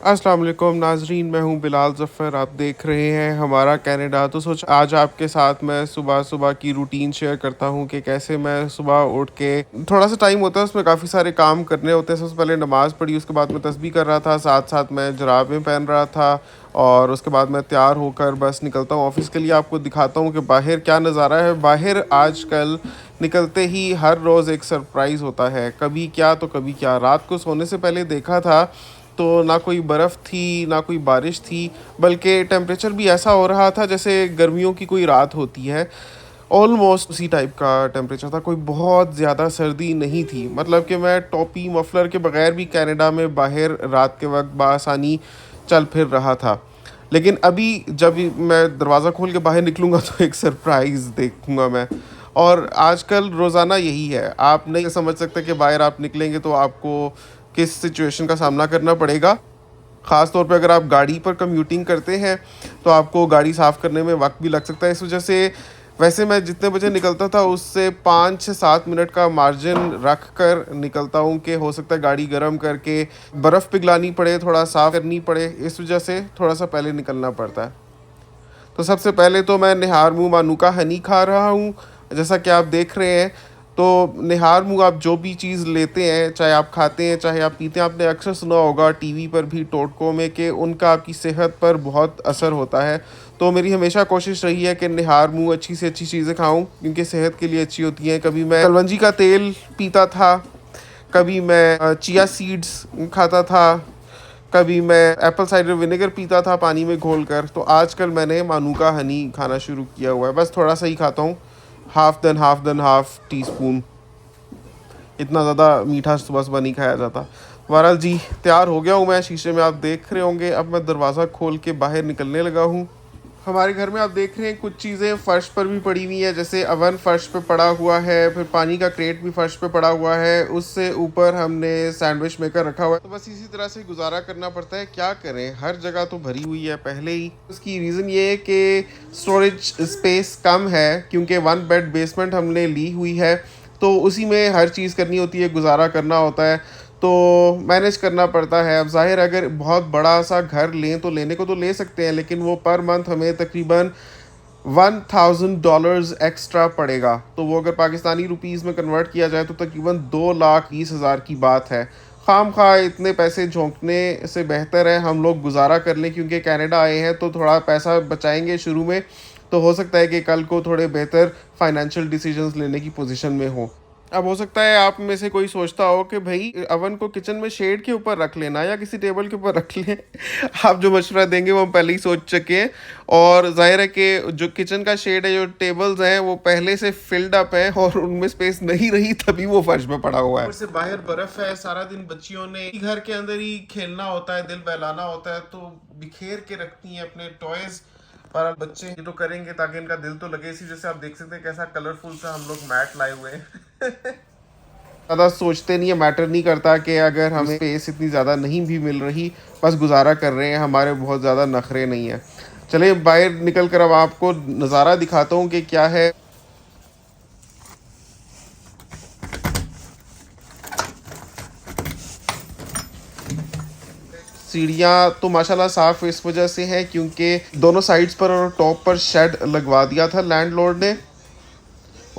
अस्सलाम वालेकुम नाजरीन, मैं हूं बिलाल ज़फ़र। आप देख रहे हैं हमारा कनाडा। तो सोच आज आपके साथ मैं सुबह-सुबह की रूटीन शेयर करता हूं कि कैसे मैं सुबह उठ के थोड़ा-सा टाइम होता है, उसमें काफ़ी सारे काम करने होते हैं। सबसे पहले नमाज़ पढ़ी, उसके बाद मैं तस्बीह कर रहा था, साथ-साथ मैं जुराबें पहन रहा था और उसके बाद मैं तैयार होकर बस निकलता हूँ ऑफ़िस के लिए। आपको दिखाता हूँ कि बाहर क्या नज़ारा है। बाहर आजकल निकलते ही हर रोज़ एक सरप्राइज़ होता है, कभी क्या तो कभी क्या। रात को सोने से पहले देखा था तो ना कोई बर्फ़ थी, ना कोई बारिश थी, बल्कि टेम्परेचर भी ऐसा हो रहा था जैसे गर्मियों की कोई रात होती है। ऑलमोस्ट उसी टाइप का टेम्परेचर था, कोई बहुत ज़्यादा सर्दी नहीं थी। मतलब कि मैं टोपी, मफ़लर के बगैर भी कनाडा में बाहर रात के वक़्त बआसानी चल फिर रहा था। लेकिन अभी जब मैं दरवाज़ा खोल के बाहर निकलूँगा तो एक सरप्राइज़ देखूँगा मैं। और आजकल रोज़ाना यही है, आप नहीं समझ सकते कि बाहर आप निकलेंगे तो आपको किस सिचुएशन का सामना करना पड़ेगा। ख़ास तौर पे अगर आप गाड़ी पर कम्यूटिंग करते हैं, तो आपको गाड़ी साफ़ करने में वक़्त भी लग सकता है। इस वजह से वैसे मैं जितने बजे निकलता था उससे 5 से 7 मिनट का मार्जिन रख कर निकलता हूँ कि हो सकता है गाड़ी गर्म करके बर्फ़ पिघलानी पड़े, थोड़ा साफ़ करनी पड़े, इस वजह से थोड़ा-सा पहले निकलना पड़ता है। तो सबसे पहले तो मैं निहार मुँह मानुका हनी खा रहा हूँ, जैसा कि आप देख रहे हैं। तो निहार मुँह आप जो भी चीज़ लेते हैं, चाहे आप खाते हैं, चाहे आप पीते हैं, आपने अक्सर सुना होगा टीवी पर भी, टोटकों में, कि उनका आपकी सेहत पर बहुत असर होता है। तो मेरी हमेशा कोशिश रही है कि निहार मुँह अच्छी से अच्छी चीज़ें खाऊँ, क्योंकि सेहत के लिए अच्छी होती हैं। कभी मैं कलवंजी का तेल पीता था, कभी मैं चिया सीड्स खाता था, कभी मैं एप्पल साइडर विनेगर पीता था पानी में घोलकर। तो आजकल मैंने मानुका हनी खाना शुरू किया हुआ है। बस थोड़ा-सा ही खाता हूँ, हाफ़ टी-स्पून, इतना ज़्यादा मीठा सुबह-सुबह नहीं खाया जाता। बहरहाल जी, तैयार हो गया हूँ मैं, शीशे में आप देख रहे होंगे। अब मैं दरवाज़ा खोल के बाहर निकलने लगा हूँ। हमारे घर में आप देख रहे हैं कुछ चीज़ें फ़र्श पर भी पड़ी हुई हैं, जैसे अवन फ़र्श पे पड़ा हुआ है, फिर पानी का क्रेट भी फ़र्श पे पड़ा हुआ है, उससे ऊपर हमने सैंडविच मेकर रखा हुआ है। तो बस इसी तरह से गुज़ारा करना पड़ता है, क्या करें, हर जगह तो भरी हुई है पहले ही। उसकी रीज़न ये है कि स्टोरेज स्पेस कम है, क्योंकि 1 बेड बेसमेंट हमने ली हुई है, तो उसी में हर चीज़ करनी होती है, गुज़ारा करना होता है। तो मैनेज करना पड़ता है। अब ज़ाहिर है, अगर बहुत बड़ा-सा घर लें तो लेने को तो ले सकते हैं, लेकिन वो पर मंथ हमें तकरीबन $1000 एक्स्ट्रा पड़ेगा। तो वो अगर पाकिस्तानी रुपीज़ में कन्वर्ट किया जाए तो तकरीबन 2,20,000 की बात है। खामख़ा इतने पैसे झोंकने से बेहतर है हम लोग गुज़ारा कर लें, क्योंकि कनाडा आए हैं तो थोड़ा पैसा बचाएँगे शुरू में, तो हो सकता है कि कल को थोड़े बेहतर फाइनेंशियल डिसीजंस लेने की पोज़ीशन में हों। अब हो सकता है आप में से कोई सोचता हो कि भई अवन को किचन में शेड के ऊपर रख लेना या किसी टेबल के ऊपर रख लें। आप जो मशवरा देंगे वो हम पहले ही सोच चुके हैं। और ज़ाहिर है कि जो किचन का शेड है, जो टेबल्स हैं, वो पहले से फ़िल्ड अप हैं और उनमें स्पेस नहीं रही, तभी वो फर्श पे पड़ा हुआ है। ऊपर से बाहर बर्फ़ है, सारा दिन बच्चियों ने घर के अंदर ही खेलना होता है, दिल बहलाना होता है, तो बिखेर के रखती हैं अपने टॉयज़। पर बच्चे ये तो करेंगे ताकि इनका दिल तो लगे। इसी जैसे आप देख सकते हैं कैसा कलरफुल सा हम लोग मैट लाए हुए हैं। ज़्यादा सोचते नहीं है, मैटर नहीं करता कि अगर हमें स्पेस इतनी ज़्यादा नहीं भी मिल रही, बस गुजारा कर रहे हैं, हमारे बहुत ज़्यादा नखरे नहीं है। चलिए बाहर निकल कर अब आपको नज़ारा दिखाता हूँ कि क्या है। सीढ़ियाँ तो माशाल्लाह साफ़ इस वजह से हैं क्योंकि दोनों साइड्स पर और टॉप पर शेड लगवा दिया था लैंडलॉर्ड ने।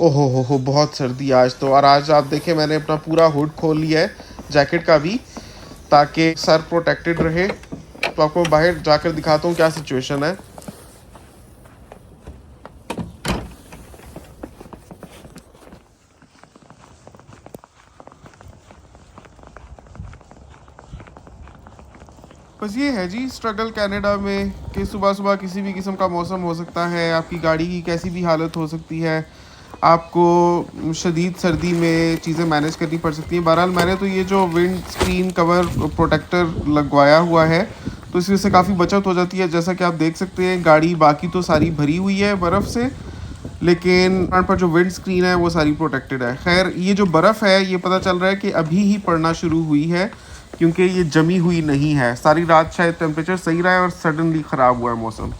ओहो हो, बहुत सर्दी आज तो। और आज आप देखें मैंने अपना पूरा हुड खोल लिया है, जैकेट का भी, ताकि सर प्रोटेक्टेड रहे। तो आपको बाहर जाकर दिखाता हूँ क्या सिचुएशन है। बस ये है जी स्ट्रगल कनाडा में, कि सुबह सुबह किसी भी किस्म का मौसम हो सकता है, आपकी गाड़ी की कैसी भी हालत हो सकती है, आपको शदीद सर्दी में चीज़ें मैनेज करनी पड़ सकती हैं। बहरहाल मैंने तो ये जो विंड स्क्रीन कवर प्रोटेक्टर लगवाया हुआ है, तो इससे से काफ़ी बचत हो जाती है। जैसा कि आप देख सकते हैं गाड़ी बाकी तो सारी भरी हुई है बर्फ़ से, लेकिन फ्रंट पर जो विंड स्क्रीन है वो सारी प्रोटेक्टेड है। खैर ये जो बर्फ़ है ये पता चल रहा है कि अभी ही पड़ना शुरू हुई है, क्योंकि ये जमी हुई नहीं है। सारी रात शायद टेम्परेचर सही रहा है और सडनली ख़राब हुआ है मौसम।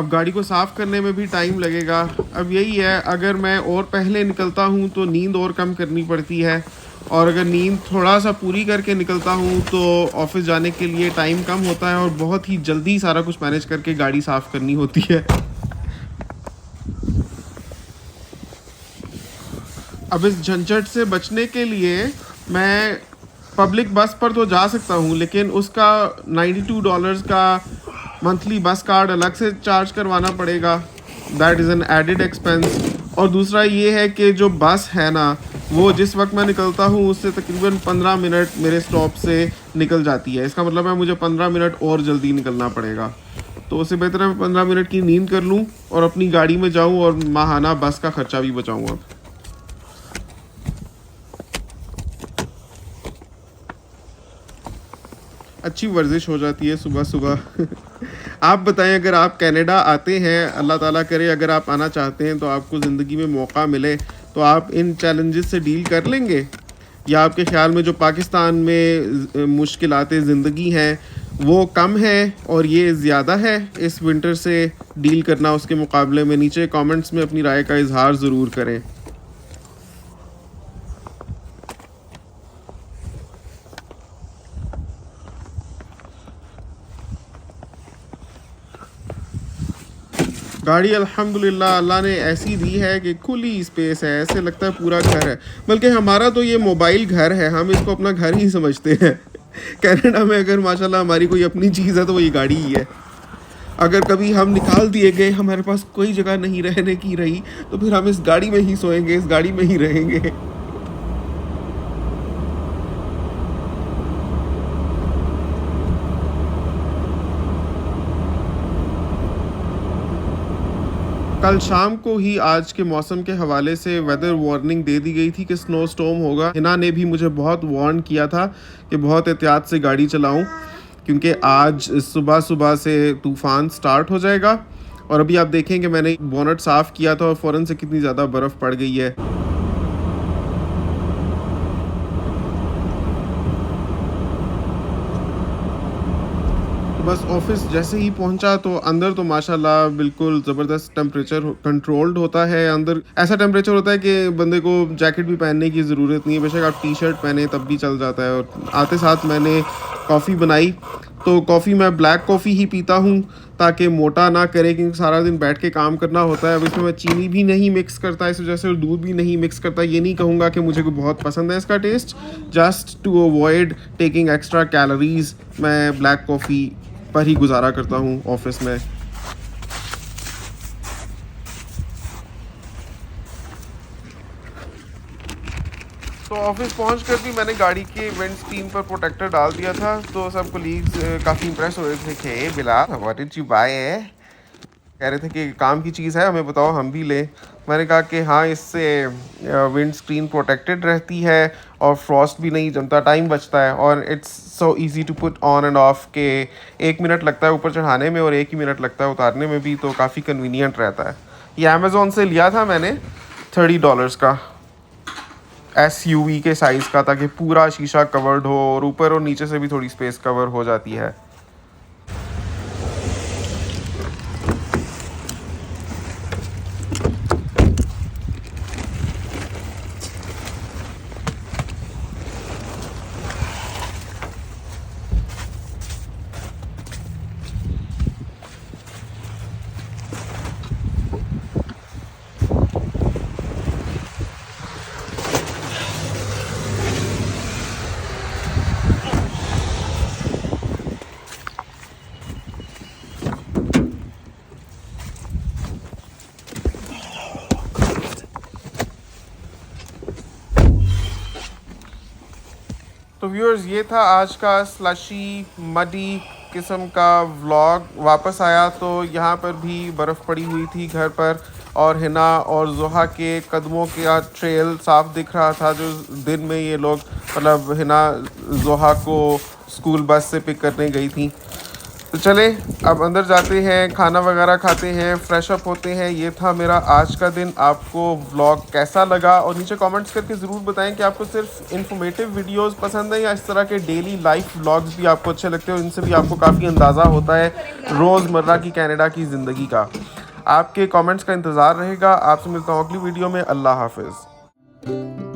अब गाड़ी को साफ़ करने में भी टाइम लगेगा। अब यही है, अगर मैं और पहले निकलता हूँ तो नींद और कम करनी पड़ती है, और अगर नींद थोड़ा सा पूरी करके निकलता हूँ तो ऑफिस जाने के लिए टाइम कम होता है और बहुत ही जल्दी सारा कुछ मैनेज करके गाड़ी साफ़ करनी होती है। अब इस झंझट से बचने के लिए मैं पब्लिक बस पर तो जा सकता हूँ, लेकिन उसका $92 का मंथली बस कार्ड अलग से चार्ज करवाना पड़ेगा। That is an added expense. और दूसरा ये है कि जो बस है ना, वो जिस वक्त मैं निकलता हूँ उससे तकरीबन 15 मिनट मेरे स्टॉप से निकल जाती है। इसका मतलब है मुझे 15 मिनट और जल्दी निकलना पड़ेगा। तो उससे बेहतर है मैं 15 मिनट की नींद कर लूँ और अपनी गाड़ी में जाऊँ और माहाना बस का खर्चा भी बचाऊँ। अब अच्छी वर्जिश हो जाती है सुबह सुबह। आप बताएं, अगर आप कनाडा आते हैं, अल्लाह ताला करे अगर आप आना चाहते हैं तो आपको ज़िंदगी में मौका मिले, तो आप इन चैलेंजेस से डील कर लेंगे, या आपके ख़्याल में जो पाकिस्तान में मुश्किलात ज़िंदगी हैं वो कम है और ये ज़्यादा है इस विंटर से डील करना उसके मुकाबले में? नीचे कमेंट्स में अपनी राय का इजहार ज़रूर करें। गाड़ी अल्हम्दुलिल्लाह अल्लाह ने ऐसी दी है कि खुली स्पेस है, ऐसे लगता है पूरा घर है। बल्कि हमारा तो ये मोबाइल घर है, हम इसको अपना घर ही समझते हैं। कनाडा में अगर माशाल्लाह हमारी कोई अपनी चीज़ है तो वो ये गाड़ी ही है। अगर कभी हम निकाल दिए गए, हमारे पास कोई जगह नहीं रहने की रही, तो फिर हम इस गाड़ी में ही सोएंगे, इस गाड़ी में ही रहेंगे। कल शाम को ही आज के मौसम के हवाले से वेदर वार्निंग दे दी गई थी कि स्नो स्टॉर्म होगा। हिना ने भी मुझे बहुत वार्न किया था कि बहुत एहतियात से गाड़ी चलाऊं, क्योंकि आज सुबह सुबह से तूफ़ान स्टार्ट हो जाएगा। और अभी आप देखें कि मैंने बोनट साफ़ किया था और फ़ौरन से कितनी ज़्यादा बर्फ़ पड़ गई है। तो बस ऑफिस जैसे ही पहुंचा तो अंदर तो माशाल्लाह बिल्कुल ज़बरदस्त टेम्परेचर कंट्रोल्ड होता है। अंदर ऐसा टेम्परेचर होता है कि बंदे को जैकेट भी पहनने की ज़रूरत नहीं है, बेशक आप टी शर्ट पहने तब भी चल जाता है। और आते साथ मैंने कॉफ़ी बनाई, तो कॉफ़ी मैं ब्लैक कॉफ़ी ही पीता हूँ ताकि मोटा ना करे, क्योंकि सारा दिन बैठ के काम करना होता है। अब इसमें मैं चीनी भी नहीं मिक्स करता इस वजह से, और दूध भी नहीं मिक्स करता। ये नहीं कहूँगा कि मुझे को बहुत पसंद है इसका taste, just to avoid taking extra calories मैं ब्लैक कॉफ़ी पर ही गुजारा करता हूँ ऑफिस में। तो ऑफिस पहुँच कर भी मैंने गाड़ी के विंड स्क्रीन पर प्रोटेक्टर डाल दिया था, तो सब कोलीग्स काफ़ी इंप्रेस हो रहे थे कि hey Bilal, what did you buy है। कह रहे थे कि काम की चीज़ है, हमें बताओ हम भी लें। मैंने कहा कि हाँ, इससे विंड स्क्रीन प्रोटेक्टेड रहती है और फ्रॉस्ट भी नहीं जमता, टाइम बचता है, और it's so easy to put on and off के 1 मिनट लगता है ऊपर चढ़ाने में और 1 ही मिनट लगता है उतारने में भी, तो काफ़ी कन्वीनियंट रहता है। ये अमेज़ोन से लिया था मैंने $30 का, SUV के साइज़ का, ताकि पूरा शीशा कवर्ड हो और ऊपर और नीचे से भी थोड़ी स्पेस कवर हो जाती है। तो व्यूअर्स, ये था आज का स्लशी मडी किस्म का व्लॉग। वापस आया तो यहाँ पर भी बर्फ़ पड़ी हुई थी घर पर, और हिना और जोहा के कदमों का ट्रेल साफ दिख रहा था, जो दिन में ये लोग, मतलब हिना जोहा को स्कूल बस से पिक करने गई थी। तो चले अब अंदर जाते हैं, खाना वगैरह खाते हैं, फ्रेश अप होते हैं। ये था मेरा आज का दिन। आपको व्लॉग कैसा लगा और नीचे कमेंट्स करके ज़रूर बताएं कि आपको सिर्फ इन्फॉर्मेटिव वीडियोस पसंद है या इस तरह के डेली लाइफ व्लॉग्स भी आपको अच्छे लगते हो, इनसे भी आपको काफ़ी अंदाज़ा होता है रोज़मर्रा की कनाडा की ज़िंदगी का। आपके कमेंट्स का इंतज़ार रहेगा। आपसे मिलता हूँ अगली वीडियो में। अल्लाह हाफिज़।